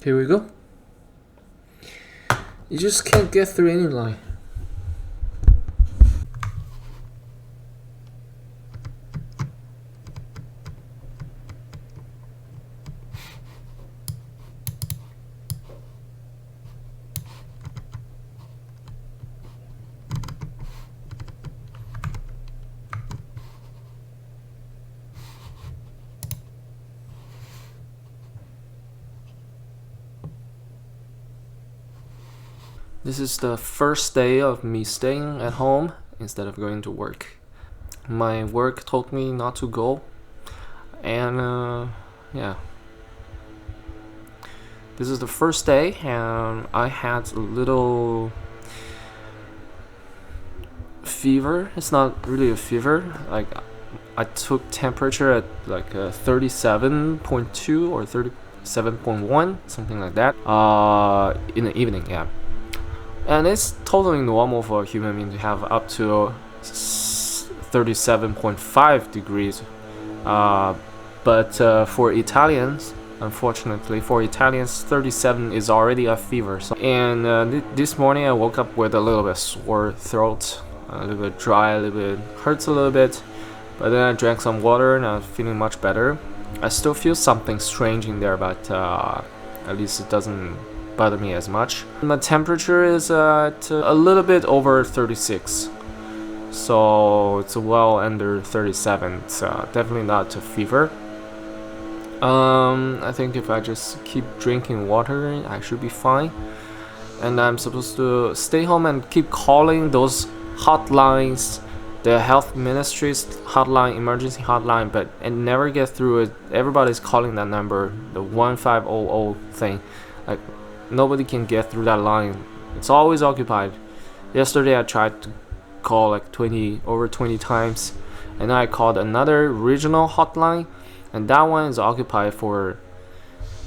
Here we go. You just can't get through any line. This is the first day of me staying at home instead of going to work. My work told me not to go, and yeah. This is the first day, and I had a little fever. It's not really a fever. Like, I took temperature at like 37.2 or 37.1, something like that. In the evening, yeah. And it's totally normal for a human being to have up to 37.5 degrees. But for Italians, unfortunately, 37 is already a fever. So, and this morning I woke up with a little bit sore throat, a little bit dry, a little bit hurts a little bit. But then I drank some water and I'm feeling much better. I still feel something strange in there, but at least it doesn't bother me as much. My temperature is at a little bit over 36, so it's well under 37. It's definitely not a fever. I think if I just keep drinking water, I should be fine. And I'm supposed to stay home and keep calling those hotlines, the health ministry's hotline, emergency hotline, but I never get through it. Everybody's calling that number, the 1500 thing. Like, nobody can get through that line. It's always occupied. Yesterday I tried to call like over 20 times, and then I called another regional hotline, and that one is occupied for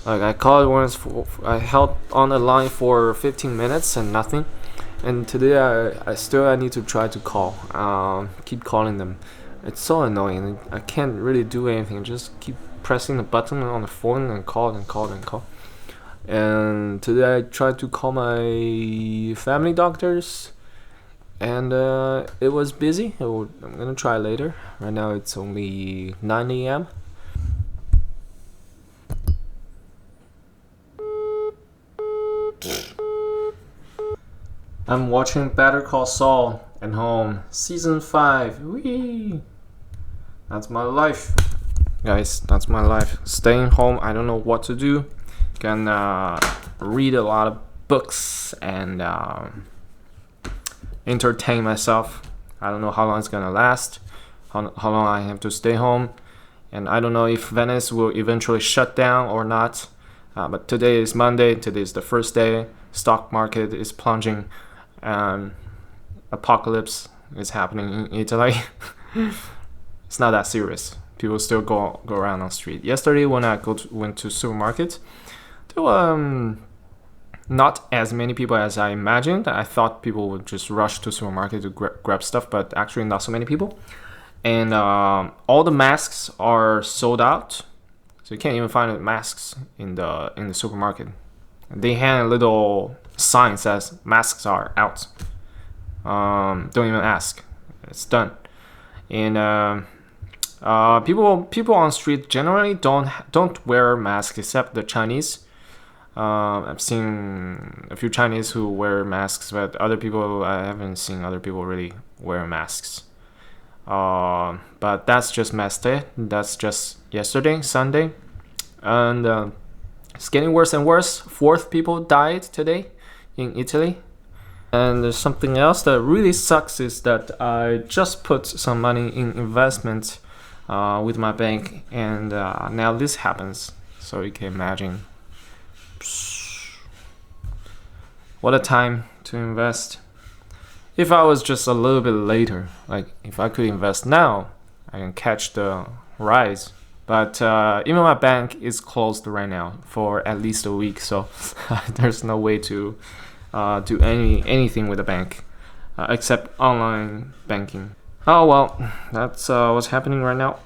like, I called once I held on the line for 15 minutes and nothing. And today I need to try to call, keep calling them. It's so annoying. I can't really do anything, just keep pressing the button on the phone and call and call and call. And today I tried to call my family doctors, and it was busy. I'm gonna try later. Right now it's only 9 a.m. I'm watching Better Call Saul at home, season 5. Whee! That's my life, guys. That's my life. Staying home. I don't know what to do. Can read a lot of books and entertain myself. I don't know how long it's gonna last, how long I have to stay home, and I don't know if Venice will eventually shut down or not. But today is Monday. Today is the first day. Stock market is plunging. Apocalypse is happening in Italy. It's not that serious. People still go around on the street. Yesterday when I went to supermarket, there were not as many people as I imagined. I thought people would just rush to supermarket to grab stuff, but actually not so many people. And all the masks are sold out, so you can't even find masks in the supermarket. They hang a little sign that says masks are out. Don't even ask. It's done. And people on the street generally don't wear masks except the Chinese. I've seen a few Chinese who wear masks, but other people, I haven't seen other people really wear masks. But that's just Mestre. That's just yesterday, Sunday. And it's getting worse and worse. 4 people died today in Italy. And there's something else that really sucks is that I just put some money in investment with my bank, and now this happens. So you can imagine. What a time to invest. If I was just a little bit later, like if I could invest now, I can catch the rise. But even my bank is closed right now for at least a week, so there's no way to do anything with the bank except online banking. Oh well, that's what's happening right now.